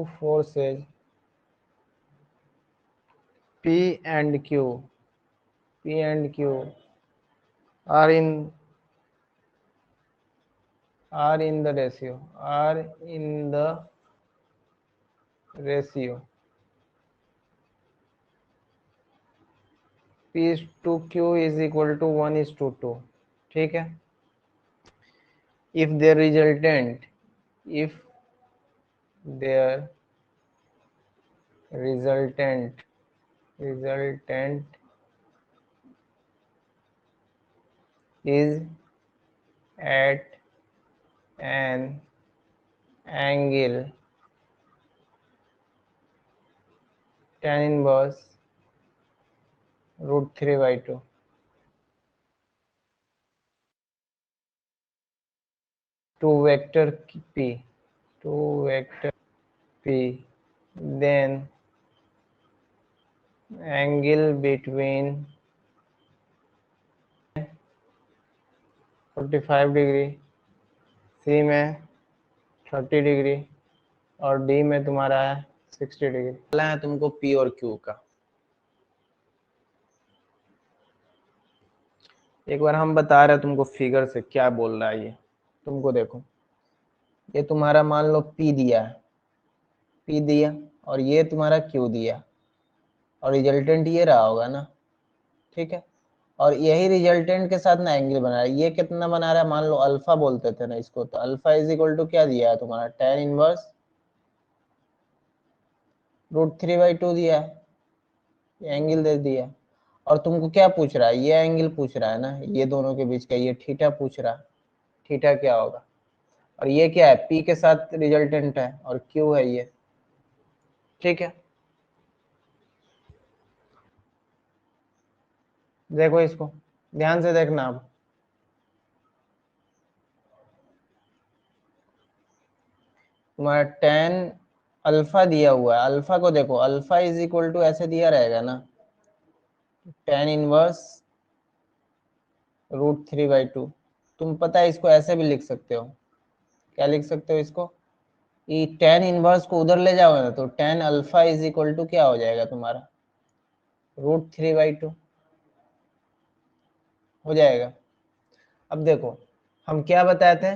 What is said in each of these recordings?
two forces P and Q are in the ratio P is to Q is equal to 1:2, ठीक है। if their resultant is at an angle tan inverse √3/2, to vector P, then angle between 45 degree, C में 30 degree और D में तुम्हारा है 60 degree. है तुमको P और Q का। एक बार हम बता रहे हैं तुमको फिगर से क्या बोल रहा है ये। तुमको देखो, ये तुम्हारा मान लो P दिया है, P दिया और ये तुम्हारा Q दिया और रिजल्टेंट ये रहा होगा ना, ठीक है। और यही रिजल्टेंट के साथ ना एंगल बना रहा है। ये कितना बना रहा है, मान लो अल्फा बोलते थे ना इसको, तो अल्फा इज इक्वल टू क्या दिया है तुम्हारा, tan इनवर्स √3/2 दिया है, एंगल दे दिया। और तुमको क्या पूछ रहा है, ये एंगल पूछ रहा है ना, ये दोनों के बीच का, ये थीटा पूछ रहा है, थीटा क्या होगा। और ये क्या है, P के साथ रिजल्टेंट है और Q है ये, ठीक है। देखो इसको ध्यान से देखना आप, तुम्हारा tan अल्फा दिया हुआ है, अल्फा को देखो, अल्फा इज इक्वल टू ऐसे दिया रहेगा ना, tan इनवर्स √3/2। तुम पता है इसको ऐसे भी लिख सकते हो, क्या लिख सकते हो इसको, ये tan इनवर्स को उधर ले जाओगे ना तो tan alpha is equal to क्या हो जाएगा तुम्हारा, √3/2 हो जाएगा। अब देखो हम क्या बताए थे,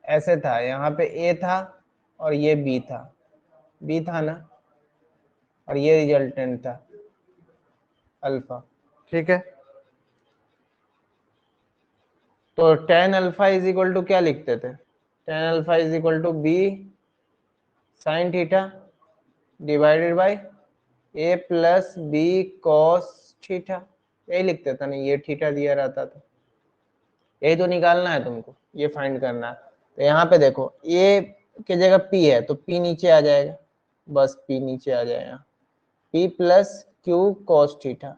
ऐसे था, यहाँ पे A था और ये B था ना, और ये रिजल्टेंट था अल्फा, ठीक है। तो tan alpha is equal to क्या लिखते थे, tan alpha is equal to B sin theta divided by A plus B cos theta, यही लिखते थे ना, ये थीटा दिया रहता था। यही तो निकालना है तुमको, ये फाइंड करना है। तो यहाँ पे देखो A की जगह P है तो P नीचे आ जाएगा, बस P नीचे आ जाएगा, P plus Q cos theta,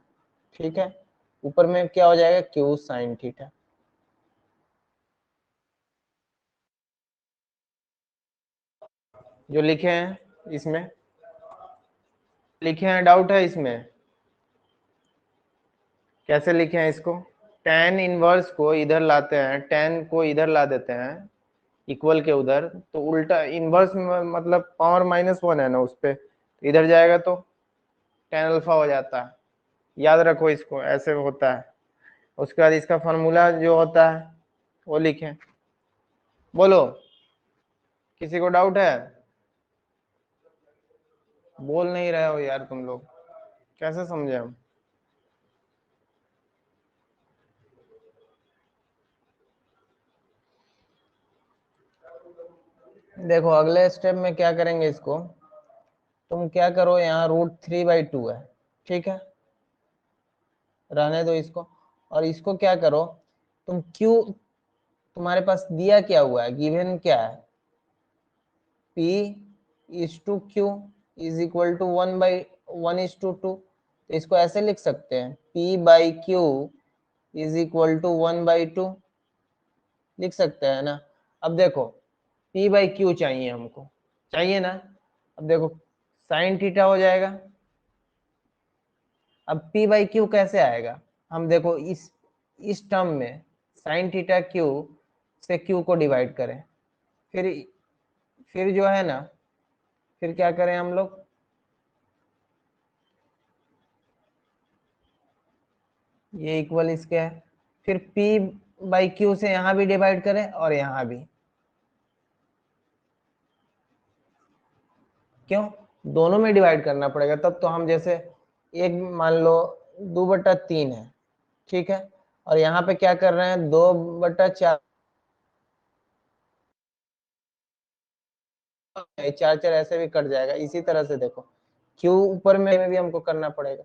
ठीक है। ऊपर में क्या हो जाएगा, Q sin थीटा। जो लिखे हैं इसमें, लिखे हैं, डाउट है इसमें, कैसे लिखे हैं इसको, tan इनवर्स को इधर लाते हैं, tan को इधर ला देते हैं इक्वल के उधर, तो उल्टा इनवर्स मतलब पावर -1 है ना उस पे, तो इधर जाएगा तो tan अल्फा हो जाता है। याद रखो इसको, ऐसे होता है। उसके बाद इसका फॉर्मूला जो होता है वो लिखें। बोलो, किसी को डाउट है, बोल नहीं रहे हो यार तुम लोग, कैसे समझे हम। देखो अगले स्टेप में क्या करेंगे इसको, तुम क्या करो, यहाँ √3/2 है, ठीक है, रहने दो इसको। और इसको क्या करो तुम, Q तुम्हारे पास दिया क्या हुआ है, गिवन क्या है, P is to Q is equal to 1/1:2। तो इसको ऐसे लिख सकते हैं, P/Q इज इक्वल टू 1/2, लिख सकते हैं ना। अब देखो P/Q चाहिए हमको, चाहिए ना। अब देखो साइन थीटा हो जाएगा। अब P/Q कैसे आएगा, हम देखो इस टर्म में साइन थीटा Q से Q को डिवाइड करें, फिर जो है ना फिर क्या करें हम लोग, ये इक्वल इसके है, फिर P बाई क्यू से यहां भी डिवाइड करें और यहां भी, क्यों, दोनों में डिवाइड करना पड़ेगा तब तो। हम जैसे एक मान लो 2/3 है, ठीक है, और यहाँ पे क्या कर रहे हैं 2/4, 4 4 ऐसे भी कट जाएगा। इसी तरह से देखो क्यू ऊपर में भी हमको करना पड़ेगा,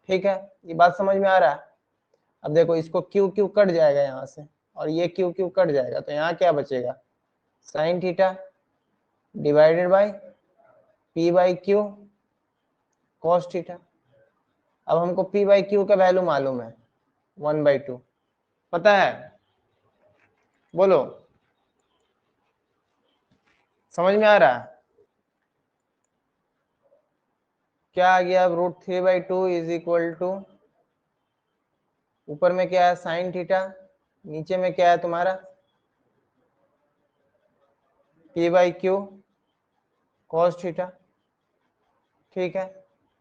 ठीक है, ये बात समझ में आ रहा है। अब देखो इसको क्यू क्यू कट जाएगा यहाँ से, और ये क्यू क्यू कट जाएगा, तो यहाँ क्या बचेगा, sign theta divided by P by Q cos theta. अब हमको पी बाई क्यू का वैल्यू मालूम है 1/2, पता है, बोलो, समझ में आ रहा है, क्या आ गया, √3/2 इज इक्वल टू, ऊपर में क्या है साइन थीटा, नीचे में क्या है तुम्हारा P by Q cos theta, ठीक है।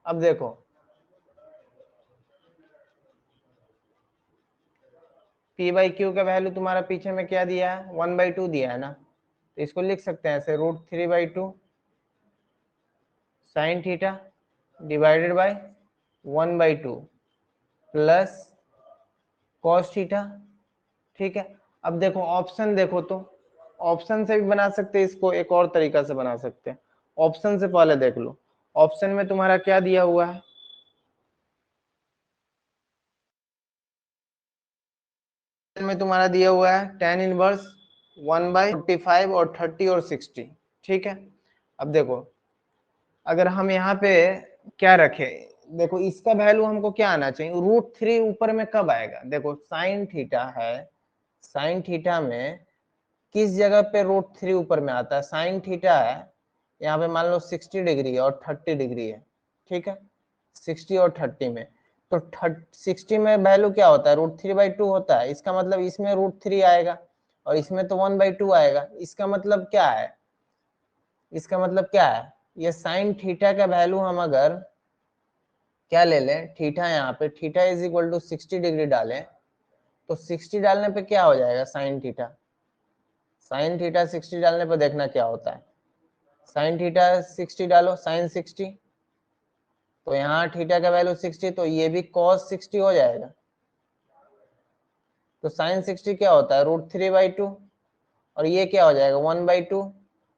अब देखो पी बाई क्यू का वैल्यू तुम्हारा पीछे में क्या दिया है 1/2 दिया है ना, तो इसको लिख सकते हैं ऐसे √3/2 sign theta divided by 1/2 plus cos theta, ठीक है। अब देखो ऑप्शन देखो तो, ऑप्शन से भी बना सकते हैं इसको, एक और तरीका से बना सकते हैं। ऑप्शन से पहले देख लो, ऑप्शन में तुम्हारा क्या दिया हुआ है, में तुम्हारा दिया हुआ है tan इनवर्स 1/45 और 30 और 60, ठीक है। अब देखो अगर हम यहाँ पे क्या रखे, देखो इसका वैल्यू हमको क्या आना चाहिए, √3 ऊपर में कब आएगा, देखो साइन थीटा है, साइन थीटा में किस जगह पे √3 ऊपर में आता है, साइन थीटा है यहाँ पे मान लो 60 डिग्री और 30 डिग्री है, ठीक है, 60 और 30 में, तो 60 में वैल्यू क्या होता है √3/2 होता है, इसका मतलब इसमें √3 आएगा और इसमें तो 1/2 आएगा। इसका मतलब क्या है, इसका मतलब क्या है, ये साइन थीटा का वैल्यू हम अगर क्या ले लें, थीटा, यहाँ पे theta is equal to 60 degree डालें, तो 60 डालने पे क्या हो जाएगा साइन थीटा, साइन थीटा 60 डालने पे देखना क्या होता है, साइन थीटा 60 डालो, साइन 60, तो यहाँ थीटा का वैल्यू 60, तो ये भी cos 60 हो जाएगा। तो साइन 60 क्या होता है √3/2, और ये क्या हो जाएगा 1/2,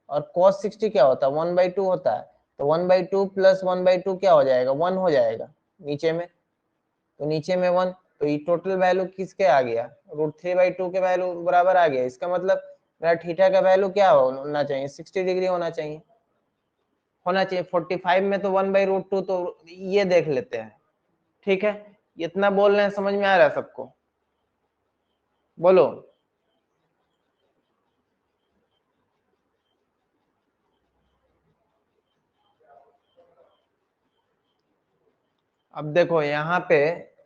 और cos 60 क्या होता है 1/2 होता है, तो 1/2 प्लस 1/2 क्या हो जाएगा 1 हो जाएगा नीचे में, तो नीचे में 1, तो ये टोटल वैल्यू किसके आ गया √3/2 के वैल्यू बराबर आ गया। इसका मतलब मेरा थीटा का वैल्यू क्या होना चाहिए 60 डिग्री होना चाहिए, होना चाहिए 45 में तो 1/√2, तो ये देख लेते हैं, ठीक है। इतना बोल रहे हैं, समझ में आ रहा है सबको, बोलो। अब देखो यहाँ पे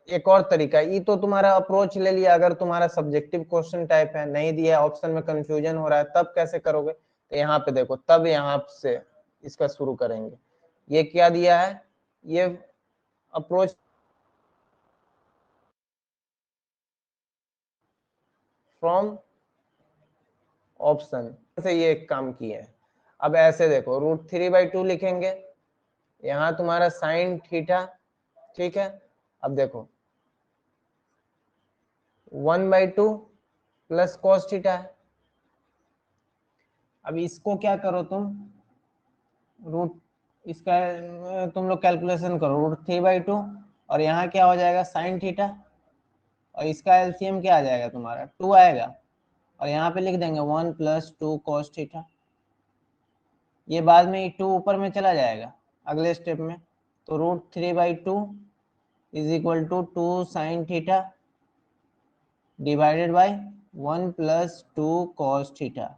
एक और तरीका, ये तो तुम्हारा अप्रोच ले लिया, अगर तुम्हारा सब्जेक्टिव क्वेश्चन टाइप है, नहीं दिया ऑप्शन में कंफ्यूजन हो रहा है, तब कैसे करोगे, तो यहाँ पे देखो, तब यहाँ से इसका शुरू करेंगे। ये क्या दिया है, ये अप्रोच फ्रॉम ऑप्शन से ये एक काम किए हैं। अब ऐसे देखो √3/2 लिखेंगे, यहाँ तुम्हारा साइन थीटा, ठीक है। अब देखो 1/2 प्लस कॉस थीटा है। अब इसको क्या करो तुम, रूट, इसका तुम लोग कैलकुलेशन करो √3/2, और यहाँ क्या हो जाएगा साइन थीटा, और इसका एलसीएम क्या आ जाएगा तुम्हारा 2 आएगा, और यहाँ पे लिख देंगे 1 + 2 cos थीटा। ये बाद में 2 ऊपर में चला जाएगा अगले स्टेप में, तो √3/2 is equal to 2 sine theta divided by 1 + 2 cos theta.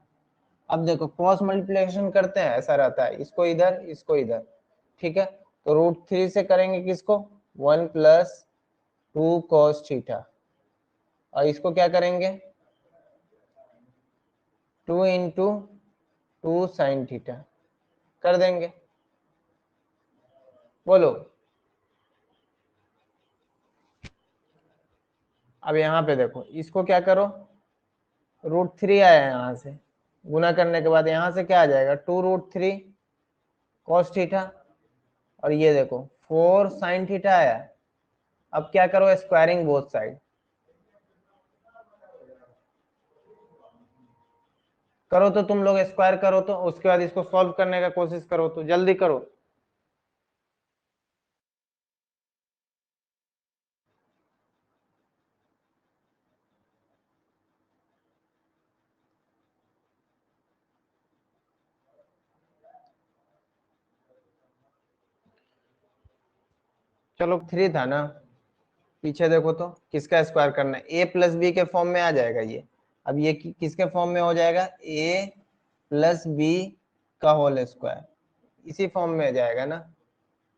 अब देखो क्रॉस मल्टीप्लिकेशन करते हैं, ऐसा रहता है, इसको इधर, ठीक है। तो √3 से करेंगे किसको 1 + 2 cos थीटा, और इसको क्या करेंगे 2 × 2 sin थीटा कर देंगे। बोलो। अब यहाँ पे देखो, इसको क्या करो, √3 आया है, यहाँ से गुना करने के बाद यहाँ से क्या आ जाएगा, 2√3 cos थीटा, और ये देखो 4 sin थीटा आया। अब क्या करो, स्क्वायरिंग बोथ साइड करो, तो तुम लोग स्क्वायर करो, तो उसके बाद इसको सॉल्व करने का कोशिश करो, तो जल्दी करो। चलो 3 था ना, पीछे देखो तो किसका स्क्वायर करना है, ए प्लस बी के फॉर्म में आ जाएगा ये। अब ये किसके फॉर्म में हो जाएगा, ए प्लस बी का होल स्क्वायर, इसी फॉर्म में आ जाएगा ना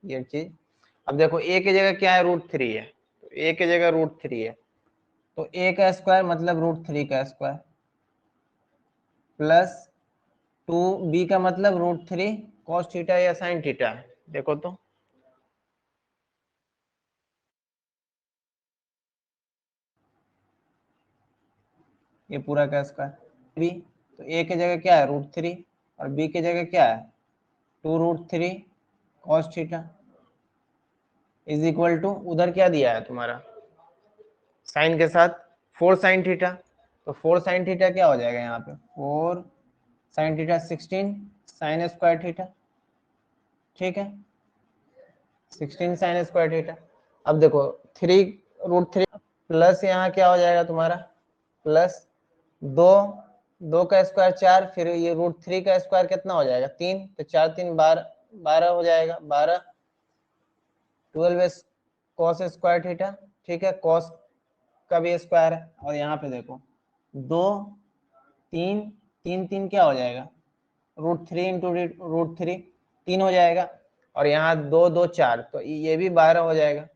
ये चीज। अब देखो ए की जगह क्या है, √3 है, तो ए की जगह √3 है, तो ए का स्क्वायर मतलब √3 का स्क्वायर, प्लस 2b का मतलब √3 cos थीटा या sin थीटा है, देखो तो। ये पूरा का स्क्वायर बी, तो ए की जगह क्या है, √3, और बी की जगह क्या है, 2√3 cos theta is equal to, उधर क्या दिया है तुम्हारा साइन के साथ 4 sin थीटा, तो 4 sin थीटा क्या हो जाएगा यहाँ पे, 4 sin theta 16 sin square theta, ठीक है, 16 sin स्क्वायर थीटा। अब देखो 3√3 प्लस यहाँ क्या हो जाएगा तुम्हारा, प्लस 2, 2 का स्क्वायर 4, फिर ये √3 का स्क्वायर कितना हो जाएगा, 3, तो 4 3 12, 12 हो जाएगा, 12 12 cos स्क्वायर थीटा, ठीक है, cos का भी स्क्वायर है, और यहाँ पे देखो 2 3 3 3 क्या हो जाएगा, √3 इंटू √3 3 हो जाएगा, और यहाँ 2 2 4, तो ये भी 12 हो जाएगा,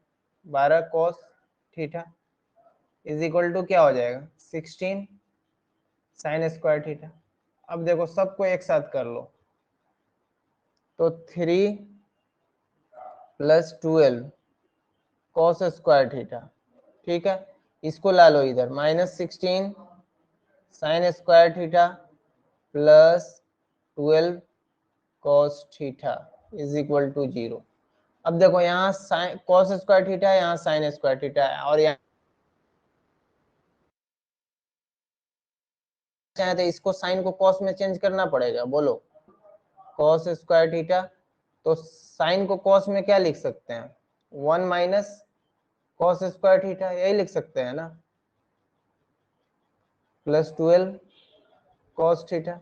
12 cos theta is equal to क्या हो जाएगा, 16 sin स्क्वायर थीटा। अब देखो सबको एक साथ कर लो, तो 3 + 12 cos स्क्वायर थीटा, ठीक है, इसको ला लो इधर, -16 sin square theta plus 12 cos theta is equal to 0। अब देखो यहाँ cos स्क्वायर थीटा है, यहाँ sin स्क्वायर थीटा है, और यहाँ चाहे तो इसको साइन को cos में चेंज करना पड़ेगा, बोलो, cos स्क्वायर थीटा, तो साइन को cos में क्या लिख सकते हैं, 1 माइनस cos स्क्वायर थीटा, यही लिख सकते हैं ना, plus 12 cos theta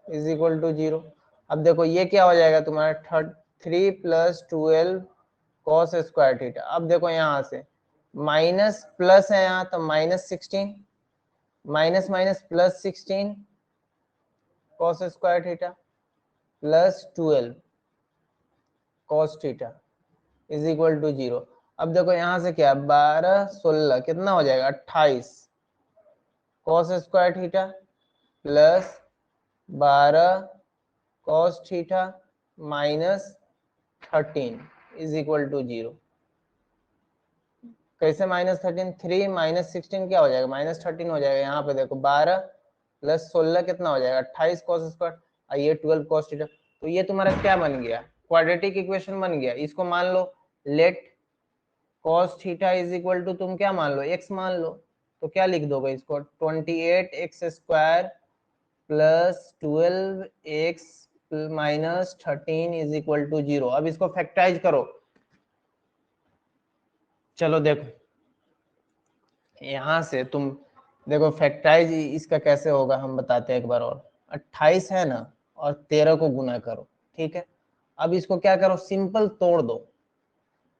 is equal to 0। अब देखो ये क्या हो जाएगा तुम्हारा, 3 + 12 cos स्क्वायर थीटा। अब देखो यहाँ से माइनस प्लस है यहाँ, तो -16, minus minus plus 16 cos square theta plus 12 cos theta is equal to 0। अब देखो यहाँ से क्या, 12 16 कितना हो जाएगा, 28 cos square theta plus 12 cos theta minus 13 is equal to 0। कैसे -13, 3 -16 क्या हो जाएगा, -13 हो जाएगा। यहाँ पे देखो 12 + 16 कितना हो जाएगा, 28 cos स्क्वायर, और ये 12 cos थीटा, तो ये तुम्हारा क्या बन गया, क्वाड्रेटिक इक्वेशन बन गया। इसको मान लो, let cos theta is equal to, तुम क्या मान लो, x मान लो, तो क्या लिख दोगे इसको, 28x² plus 12x minus 13 is equal to 0। अब इसको फैक्टराइज करो, चलो देखो यहां से तुम देखो फैक्टराइज इसका कैसे होगा, हम बताते हैं एक बार और। 28 है ना, और 13 को गुना करो, ठीक है। अब इसको क्या करो, सिंपल तोड़ दो,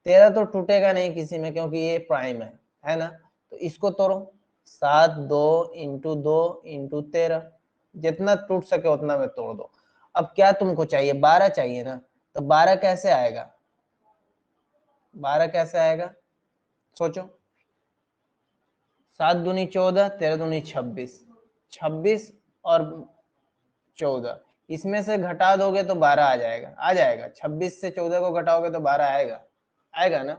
13 तो टूटेगा नहीं किसी में, क्योंकि ये प्राइम है ना, तो इसको तोड़ो, 7 2 इंटू 2 इंटू 13, जितना टूट सके उतना में तोड़ दो। अब क्या तुमको चाहिए, 12 चाहिए ना, तो 12 कैसे आएगा, 12 कैसे आएगा, सोचो, 7 दूनी 14, 13 दूनी 26, 26 और 14, इसमें से घटा दोगे तो 12 आ जाएगा, आ जाएगा। 26 से 14 को घटाओगे तो 12 आएगा, आएगा ना।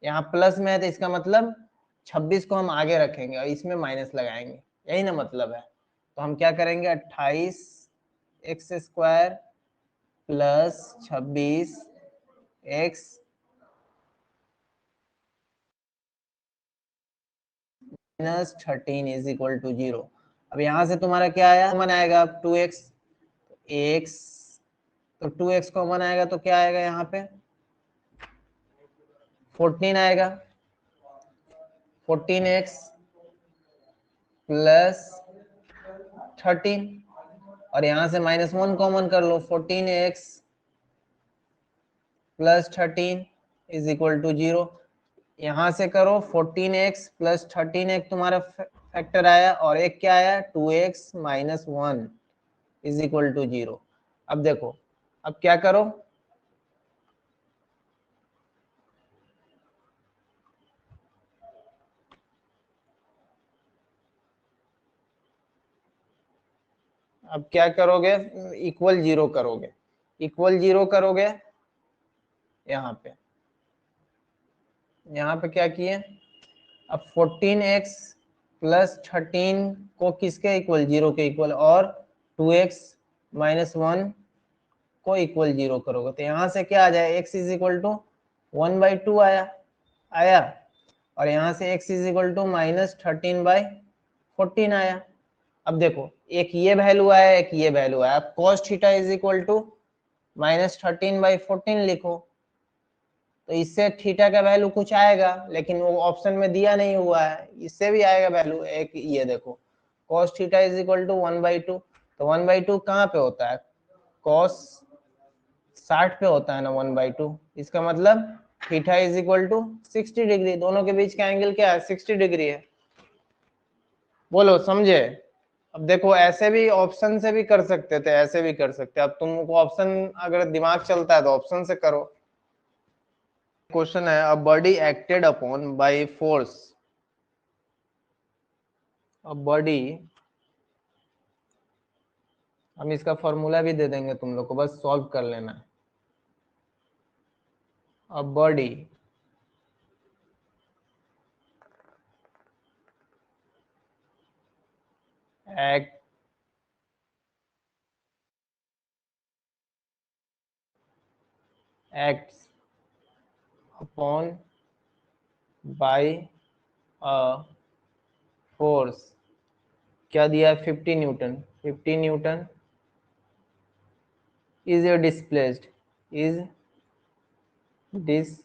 यहाँ प्लस में है तो इसका मतलब 26 को हम आगे रखेंगे और इसमें माइनस लगाएंगे, यही ना मतलब है। तो हम क्या करेंगे, 28 x square plus 26 x minus 13 is equal to 0। अब यहाँ से तुम्हारा क्या आया, कॉमन आएगा अब 2x, x तो 2x कॉमन आएगा तो क्या आएगा यहाँ पे 14 आएगा, 14x प्लस 13 और यहाँ से -1 कॉमन कर लो, 14x plus 13 is equal to 0। यहाँ से करो 14x प्लस 13 एक तुम्हारा फैक्टर आया और एक क्या आया 2x minus 1 is equal to 0। अब देखो, अब क्या करो, अब क्या करोगे, इक्वल 0 करोगे, इक्वल 0 करोगे। यहाँ पे क्या किए, अब 14x प्लस 13 को किसके इक्वल 0 के इक्वल और 2x माइनस 1 को इक्वल 0 करोगे तो यहाँ से क्या आ जाए x इज इक्वल टू 1/2 आया, आया और यहाँ से x इज इक्वल टू -13/14 आया। अब देखो एक ये वैल्यू आया, एक ये वैल्यू आया। अब cos theta is equal to -13/14 लिखो तो इससे थीटा का वैल्यू कुछ आएगा, लेकिन वो ऑप्शन में दिया नहीं हुआ है। इससे भी आएगा वैल्यू, एक ये देखो cos theta is equal to 1/2। तो 1/2 कहाँ पे होता है, cos 60 पे होता है ना 1/2। इसका मतलब theta is equal to 60 degree, दोनों के बीच का एंगल क्या है 60 डिग्री है। बोलो समझे। अब देखो ऐसे भी ऑप्शन से भी कर सकते थे, ऐसे भी कर सकते। अब तुमको ऑप्शन अगर दिमाग चलता है तो ऑप्शन से करो। क्वेश्चन है, a body acted upon by force, a body, हम इसका फॉर्मूला भी दे देंगे तुम लोग को, बस सॉल्व कर लेना है। A body act acts upon by a force, क्या दिया है 50 newton, 50 Newton is displaced, is displaced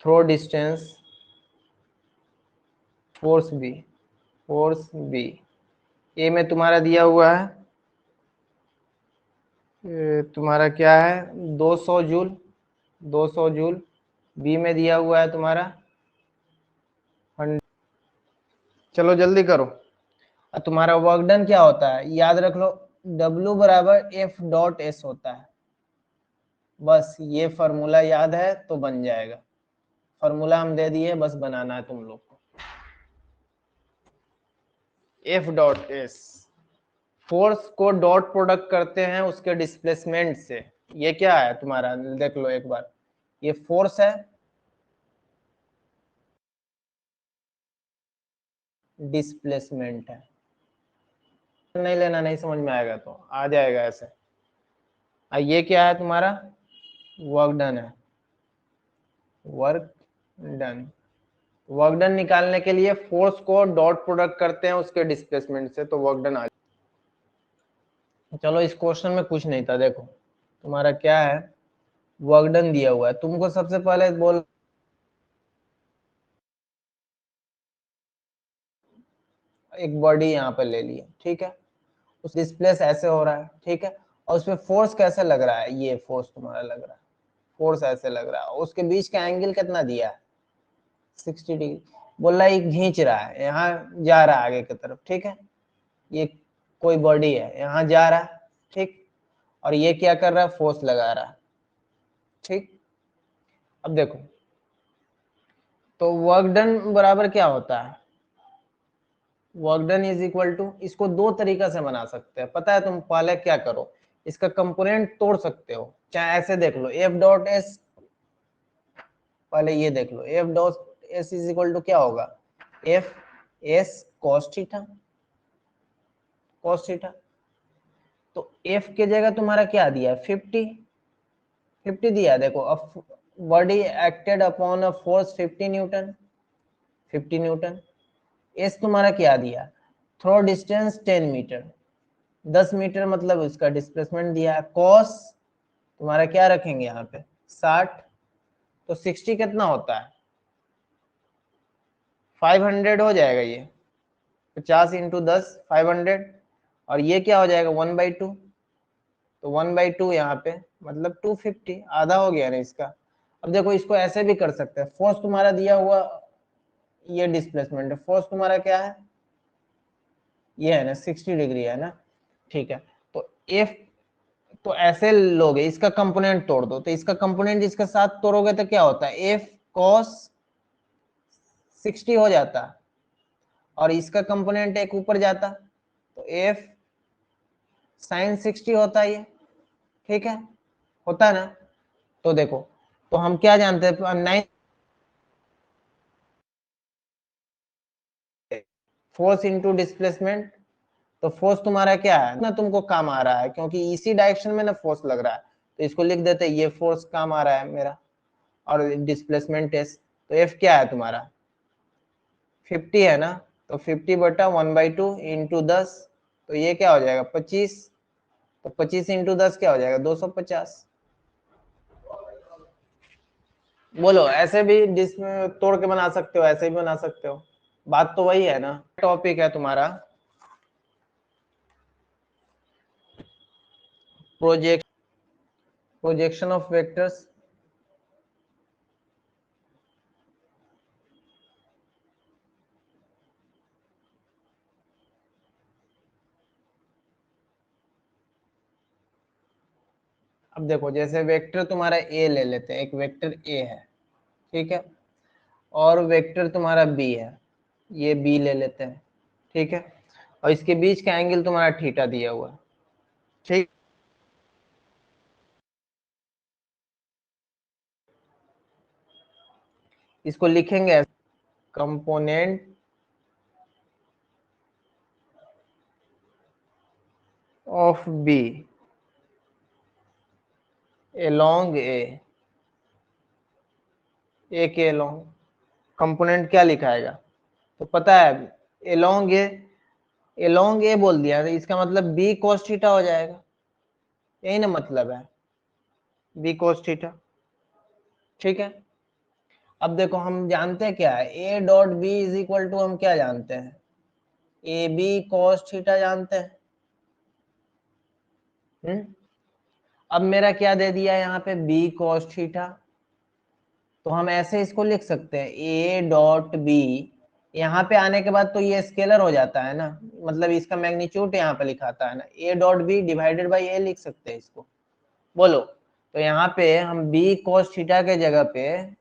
through distance force b, force b ए में तुम्हारा दिया हुआ है, तुम्हारा क्या है 200 जूल, 200 जूल। बी में दिया हुआ है तुम्हारा 100। चलो जल्दी करो। तुम्हारा वर्क डन क्या होता है याद रख लो, W बराबर F डॉट S होता है। बस ये फॉर्मूला याद है तो बन जाएगा। फॉर्मूला हम दे दिए, बस बनाना है तुम लोग को। F dot S force co dot product करते हैं उसके डिस्प्लेसमेंट से। ये क्या है तुम्हारा, देख लो एक बार, ये फोर्स है, डिस्प्लेसमेंट है। नहीं लेना, नहीं समझ में आएगा तो आ जाएगा ऐसे। ये क्या है तुम्हारा, वर्क डन है, वर्क डन। वर्क डन निकालने के लिए फोर्स को डॉट प्रोडक्ट करते हैं उसके डिस्प्लेसमेंट से, तो वर्क डन आ। चलो इस क्वेश्चन में कुछ नहीं था, देखो तुम्हारा क्या है, वर्क डन दिया हुआ है। तुमको सबसे पहले बोल, एक बॉडी यहाँ पे ले ली, ठीक है, उस डिस्प्लेस ऐसे हो रहा है, ठीक है, और उसमें फोर्स कैसे लग रहा है, ये फोर्स तुम्हारा लग रहा है, फोर्स ऐसे लग रहा है, उसके बीच का एंगल कितना दिया है 60 डिग्री। बोल रहा है ये खींच रहा है, यहाँ जा रहा है आगे की तरफ, ठीक है, ये कोई बॉडी है यहाँ जा रहा है, ठीक, और ये क्या कर रहा है फोर्स लगा रहा है, ठीक। अब देखो तो वर्क डन बराबर क्या होता है, work done is equal to, इसको दो तरीका से बना सकते हैं, पता है? तुम पहले क्या करो, इसका कंपोनेंट तोड़ सकते हो, चाहे ऐसे देख लो, एफ डॉट एस, पहले ये देख लो, F dot S is equal to क्या होगा, F S cos theta, cos theta. तो एफ के जगह तुम्हारा क्या दिया, 50, 50 दिया। देखो, body acted upon a force 50 newton, 50 newton. S तुम्हारा क्या दिया, थ्रो डिस्टेंस 10 मीटर, 10 मीटर मतलब उसका डिस्प्लेसमेंट दिया। कॉस तुम्हारा क्या रखेंगे यहाँ पे, 60, तो 60 कितना होता है, 500 हो जाएगा ये, 50 इंटू 10 500, और ये क्या हो जाएगा 1/2, तो 1/2 यहाँ पे मतलब 250, आधा हो गया ना इसका। अब देखो, इसको ऐसे भी कर सकते हैं, फोर्स तुम्हारा दिया हुआ ये डिस्प्लेसमेंट है, फोर्स तुम्हारा क्या है, ये है ना 60 डिग्री है ना, ठीक है। तो एफ, तो ऐसे लोगे, इसका कंपोनेंट तोड़ दो, तो इसका कंपोनेंट इसके साथ तोड़ोगे तो क्या होता है, एफ कॉस 60 हो जाता, और इसका कंपोनेंट एक ऊपर जाता, तो एफ साइन 60 होता है ये, ठीक है, होता है ना। तो देखो, तो हम क्या जानते हैं, 9 फोर्स इंटू डिस्प्लेसमेंट, तो फोर्स तुम्हारा क्या है ना, तुमको काम आ रहा है क्योंकि इसी डायरेक्शन में ना फोर्स लग रहा है, तो इसको लिख देते हैं, ये फोर्स काम आ रहा है मेरा, और डिस्प्लेसमेंट एस, तो एफ क्या है तुम्हारा 50 है ना, तो 50/1/2 इंटू 10, तो ये क्या हो जाएगा 25, तो 25 इंटू 10 क्या हो जाएगा 250। बोलो, ऐसे भी तोड़ के बना सकते हो, ऐसे भी बना सकते हो, बात तो वही है ना। टॉपिक है तुम्हारा प्रोजेक्शन ऑफ वेक्टर्स। अब देखो, जैसे वेक्टर तुम्हारा ए ले लेते हैं, एक वेक्टर ए है, ठीक है, और वेक्टर तुम्हारा बी है, ये बी ले लेते हैं, ठीक है, और इसके बीच का एंगल तुम्हारा थीटा दिया हुआ है, ठीक। इसको लिखेंगे कंपोनेंट ऑफ बी एलोंग ए के एलोंग, कंपोनेंट क्या लिखाएगा, तो पता है, एलोंग ए बोल दिया, तो इसका मतलब बी cos थीटा हो जाएगा, यही ना मतलब है, बी cos थीटा, ठीक है। अब देखो, हम जानते हैं क्या है, A dot B is equal to, हम क्या जानते हैं, ए बी cos थीटा जानते हैं। अब मेरा क्या दे दिया यहाँ पे, बी cos थीटा, तो हम ऐसे इसको लिख सकते हैं, ए डॉट बी, यहाँ पे आने के बाद तो ये स्केलर हो जाता है ना, मतलब इसका मैग्नीट्यूड यहाँ पे लिखाता है ना, A dot B divided by A लिख सकते हैं इसको। बोलो, तो यहाँ पे हम बी cos थीटा के जगह पे,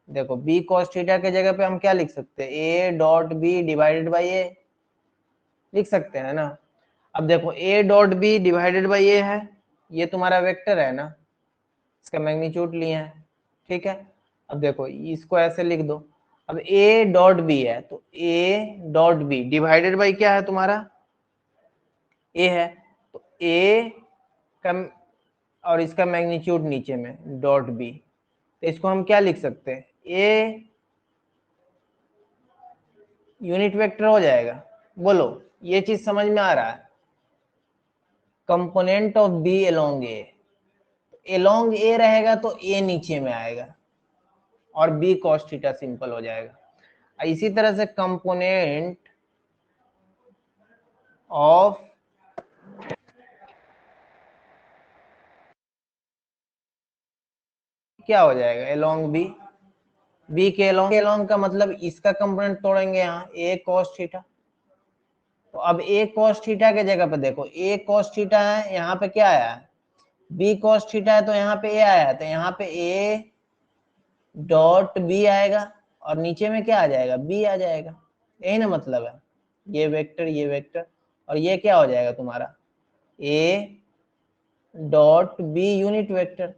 देखो बी cos थीटा के जगह पे हम क्या लिख सकते हैं, A dot B divided by A लिख सकते हैं ना। अब देखो, A dot B divided by A है, ये तुम्हारा वेक्टर है ना, इसका मैग्नीट्यूड लिए हैं, ठीक है। अब देखो, इसको ऐसे लिख दो, अब ए डॉट बी है, तो A dot B divided by क्या है तुम्हारा, ए है, तो ए का, और इसका मैग्नीट्यूड नीचे में डॉट बी, तो इसको हम क्या लिख सकते हैं, ए यूनिट वेक्टर हो जाएगा। बोलो, ये चीज समझ में आ रहा है, component of B along A, along A रहेगा तो ए नीचे में आएगा, और बी cos थीटा सिंपल हो जाएगा। इसी तरह से कंपोनेंट ऑफ क्या हो जाएगा, एलोंग बी, बी के एलोंग का मतलब इसका कंपोनेंट तोड़ेंगे यहाँ, ए cos थीटा, तो अब ए cos थीटा के जगह पे देखो, ए cos थीटा है, यहाँ पे क्या आया है, बी cos थीटा है, तो यहाँ पे ए आया है, तो यहाँ पे ए डॉट बी आएगा, और नीचे में क्या आ जाएगा, बी आ जाएगा, यही ना मतलब है। ये वेक्टर और ये क्या हो जाएगा तुम्हारा A dot B unit vector.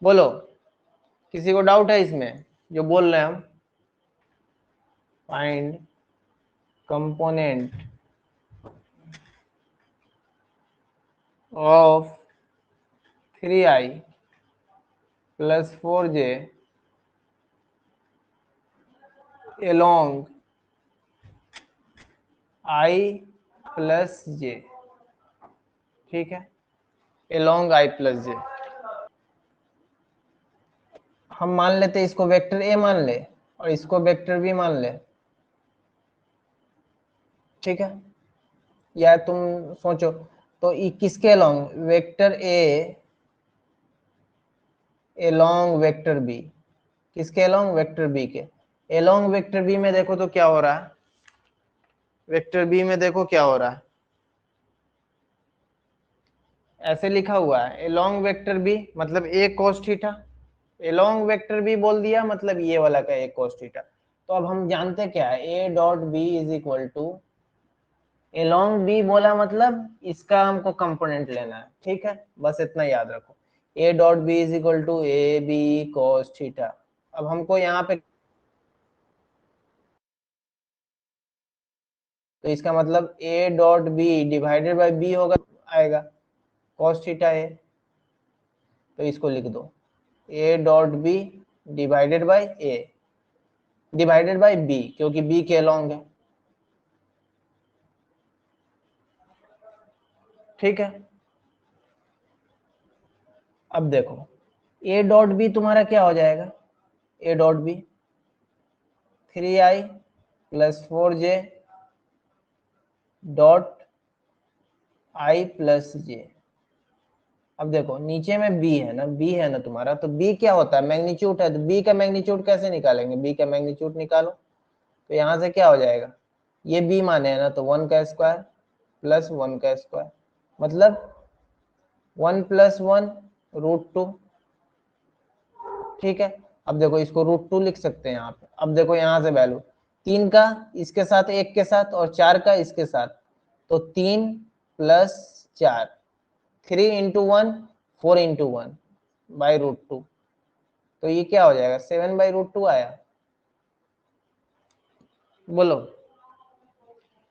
बोलो किसी को डाउट है इसमें जो बोल रहे हैं हम? Find component of 3i plus 4j along i plus j। ठीक है, along i प्लस j। हम मान लेते इसको वेक्टर ए मान ले और इसको वेक्टर बी मान ले। ठीक है, या तुम सोचो तो किसके along vector A along vector B, किसके along वेक्टर बी के along वेक्टर बी में देखो तो क्या हो रहा है, वेक्टर बी में देखो क्या हो रहा है, ऐसे लिखा हुआ है along वेक्टर बी मतलब a cos theta, along vector B बोल दिया मतलब ये वाला का a cos थीटा। तो अब हम जानते क्या है a dot B is equal to along b बोला मतलब इसका हमको कंपोनेंट लेना है। ठीक है, बस इतना याद रखो a dot B is equal to A B cos theta. अब हमको यहाँ पे तो इसका मतलब a dot B divided by B होगा, आएगा cos थीटा a। तो इसको लिख दो a dot B divided by a divided by b क्योंकि b के अलॉन्ग है। ठीक है, अब देखो a डॉट बी तुम्हारा क्या हो जाएगा, a dot B 3i plus 4j dot i plus j। अब देखो नीचे में b है ना, b है ना तुम्हारा, तो b क्या होता है मैग्नीट्यूड है, तो b का मैग्नीट्यूड कैसे निकालेंगे, b का मैग्नीट्यूड निकालो। तो यहाँ से क्या हो जाएगा, ये b माने है ना तो 1 का स्क्वायर प्लस 1 का स्क्वायर मतलब 1 प्लस 1 √2। ठीक है, अब देखो इसको √2 लिख सकते हैं यहाँ पे। अब देखो यहाँ से वैल्यू 3 का इसके साथ 1 के साथ और 4 का इसके साथ, तो 3 प्लस 4 3 इंटू 1 4 इंटू 1 बाई √2। तो ये क्या हो जाएगा 7 बाई √2 आया। बोलो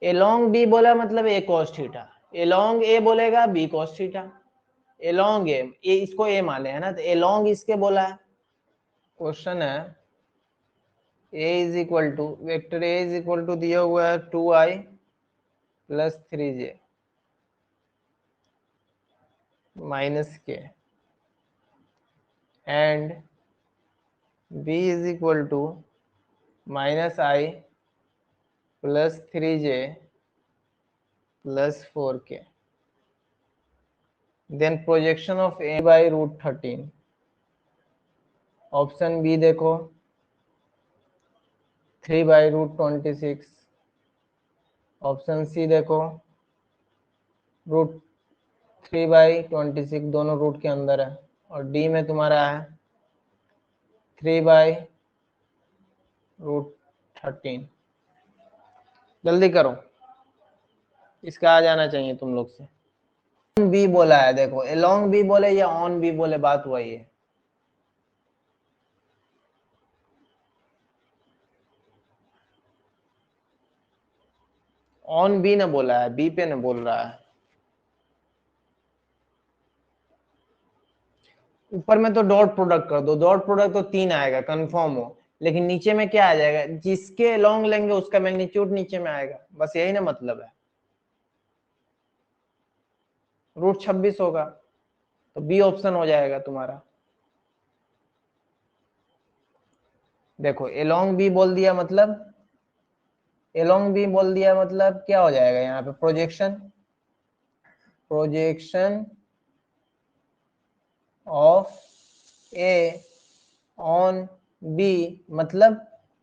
along b बोला मतलब a cos theta, along a बोलेगा b cos theta, along a इसको a माने है ना, तो along इसके बोला है। क्वेश्चन है a is equal to vector a is equal to दिया हुआ है 2i plus 3j minus K and b is equal to minus i plus 3j plus 4k। Then projection of a by √13। Option B देखो 3 by √26। Option C देखो √3 by 26, दोनों root के अंदर है। और डी में तुम्हारा है 3 बाई √13। जल्दी करो, इसका आ जाना चाहिए तुम लोग से। बी बोला है, देखो along बी बोले या ऑन बी बोले बात वही है। ऑन बी ने बोला है, बी पे ने बोल रहा है। ऊपर में तो डॉट प्रोडक्ट कर दो, डॉट प्रोडक्ट तो 3 आएगा कंफर्म हो, लेकिन नीचे में क्या आ जाएगा, जिसके लॉन्ग लेंगे उसका मैग्नीट्यूड नीचे में आएगा, बस यही ना मतलब है। √26 होगा तो बी ऑप्शन हो जाएगा तुम्हारा। देखो along बी बोल दिया मतलब along बी बोल दिया मतलब क्या हो जाएगा यहाँ पे projection of A on B मतलब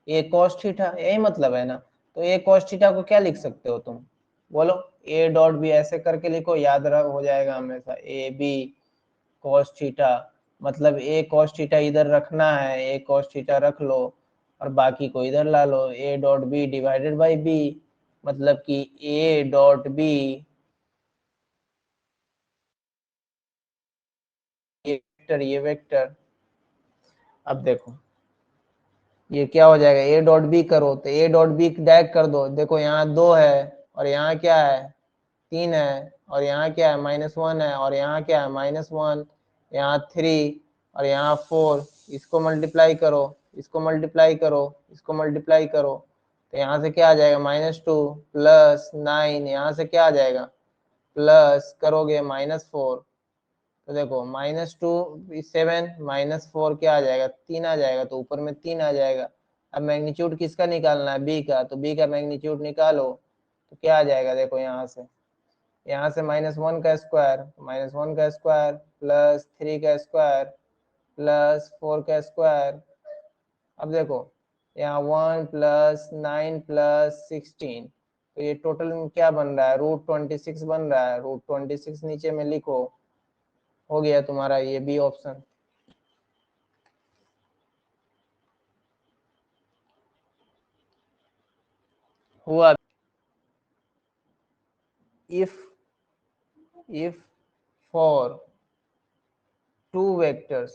a cos थीटा, यही मतलब है ना। तो a cos थीटा को क्या लिख सकते हो तुम, बोलो a डॉट बी ऐसे करके लिखो, याद रख हो जाएगा हमेशा ए बी cos थीटा मतलब a cos थीटा इधर रखना है, a cos थीटा रख लो और बाकी को इधर ला लो, A dot B divided by B, मतलब कि ए डॉट बी ये वेक्टर। अब देखो ये क्या हो जाएगा, ए डॉट बी करो तो ए डॉट बी डायरेक्ट कर दो, देखो यहाँ 2 है और यहाँ क्या है 3 है, और यहाँ क्या है -1 है, और यहाँ क्या है -1, यहाँ 3 और यहाँ 4, इसको मल्टीप्लाई करो, इसको मल्टीप्लाई करो, इसको मल्टीप्लाई करो, तो यहाँ से क्या आ जाएगा -2 प्लस 9, यहाँ से क्या आ जाएगा प्लस करोगे -4, तो देखो -2 7 -4 क्या आ जाएगा 3 आ जाएगा, तो ऊपर में 3 आ जाएगा। अब मैग्नीट्यूड किसका निकालना है, बी का, तो बी का मैग्नीट्यूड निकालो, तो क्या आ जाएगा देखो यहाँ से -1 का स्क्वायर, -1 का स्क्वायर प्लस 3 का स्क्वायर प्लस 4 का स्क्वायर। अब देखो यहाँ 1 प्लस 9 प्लस 16, तो ये टोटल में क्या बन रहा है √26 बन रहा है, √26 नीचे में लिखो, हो गया तुम्हारा ये बी ऑप्शन। हुआ। if for two vectors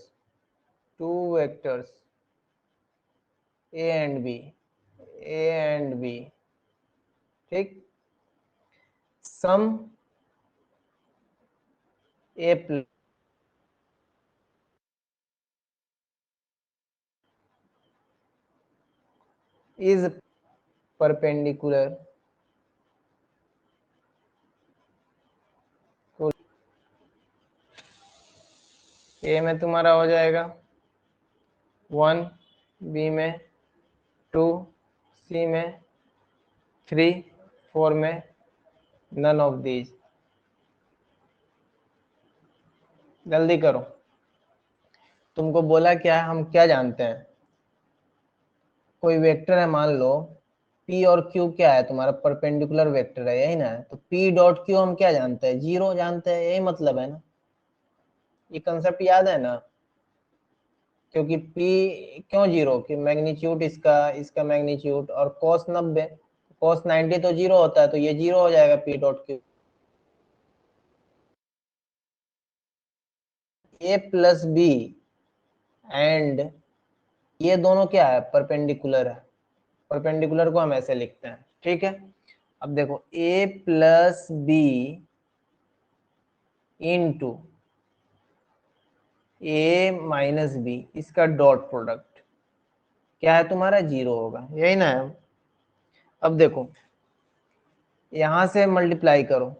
a and b, ठीक, सम a प्लस is perpendicular तो a में तुम्हारा हो जाएगा 1, b में 2, c में 3, 4 में none of these। जल्दी करो, तुमको बोला क्या है, हम क्या जानते हैं, कोई वेक्टर है मान लो P और Q, क्या है तुम्हारा परपेंडिकुलर वेक्टर है, यही ना है, तो P डॉट Q हम क्या जानते हैं, 0 जानते हैं, यही मतलब है ना, ये कंसेप्ट याद है ना, क्योंकि P क्यों 0 कि मैग्नीट्यूड इसका मैग्नीट्यूड और cos 90, cos 90 तो 0 होता है, तो ये 0 हो जाएगा P dot Q। A plus B and ये दोनों क्या है परपेंडिकुलर है, परपेंडिकुलर को हम ऐसे लिखते हैं, ठीक है। अब देखो a plus B into a minus B, इसका डॉट प्रोडक्ट क्या है तुम्हारा 0 होगा, यही ना है। अब देखो यहां से मल्टीप्लाई करो,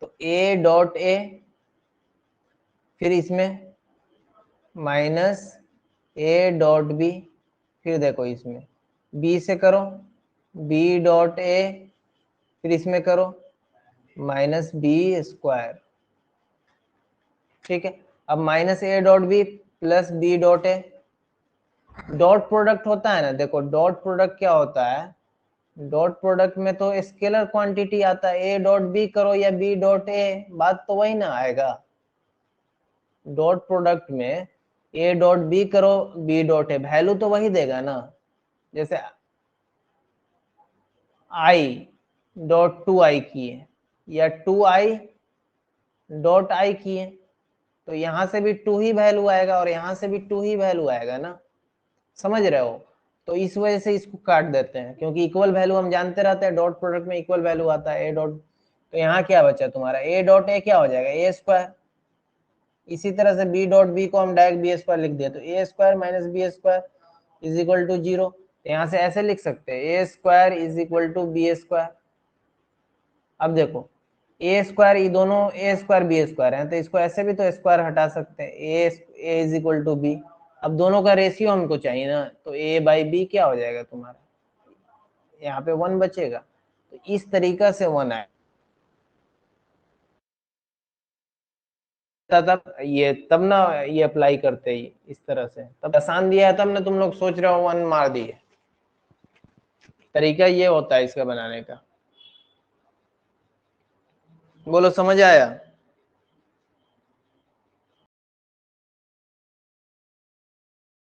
तो a डॉट a, फिर इसमें माइनस a डॉट b, फिर देखो इसमें b से करो b डॉट a, फिर इसमें करो माइनस बी स्क्वायर, ठीक है। अब minus a dot b plus b dot a, dot product होता है ना, देखो डॉट प्रोडक्ट क्या होता है, डॉट प्रोडक्ट में तो स्केलर क्वांटिटी आता है, a डॉट b करो या b डॉट a, बात तो वही ना आएगा। डॉट प्रोडक्ट में a डॉट b करो b डॉट a, वैल्यू तो वही देगा ना, जैसे i डॉट 2i किए या 2i डॉट i किए, तो यहां से भी 2 ही वैल्यू आएगा और यहां से भी 2 ही वैल्यू आएगा ना, समझ रहे हो। तो इस वजह से इसको काट देते हैं, क्योंकि इक्वल वैल्यू हम जानते रहते हैं, डॉट प्रोडक्ट में इक्वल वैल्यू आता है ए डॉट, तो यहाँ क्या बचा तुम्हारा ए डॉट ए क्या हो जाएगा ए स्क्वायर। इसी तरह से बी डॉट बी को हम डायरेक्ट बी स्क्वायर लिख दिया, तो A square minus B square is equal to 0, तो यहाँ से ऐसे लिख सकते हैं A square is equal to B square. अब देखो ए स्क्वायर, ये दोनों ए स्क्वायर बी स्क्वायर है, तो इसको ऐसे भी तो स्क्वायर हटा सकते हैं, ए इज इक्वल टू बी। अब दोनों का रेशियो हमको चाहिए ना, तो ए बाई बी क्या हो जाएगा तुम्हारा, यहाँ पे 1 बचेगा, तो इस तरीका से 1 आए, तब ये तब ना ये अप्लाई करते ही इस तरह से, तब आसान दिया है, तब ना तुम लोग सोच रहे हो 1 मार दिए, तरीका ये होता है इसका बनाने का। बोलो समझ आया।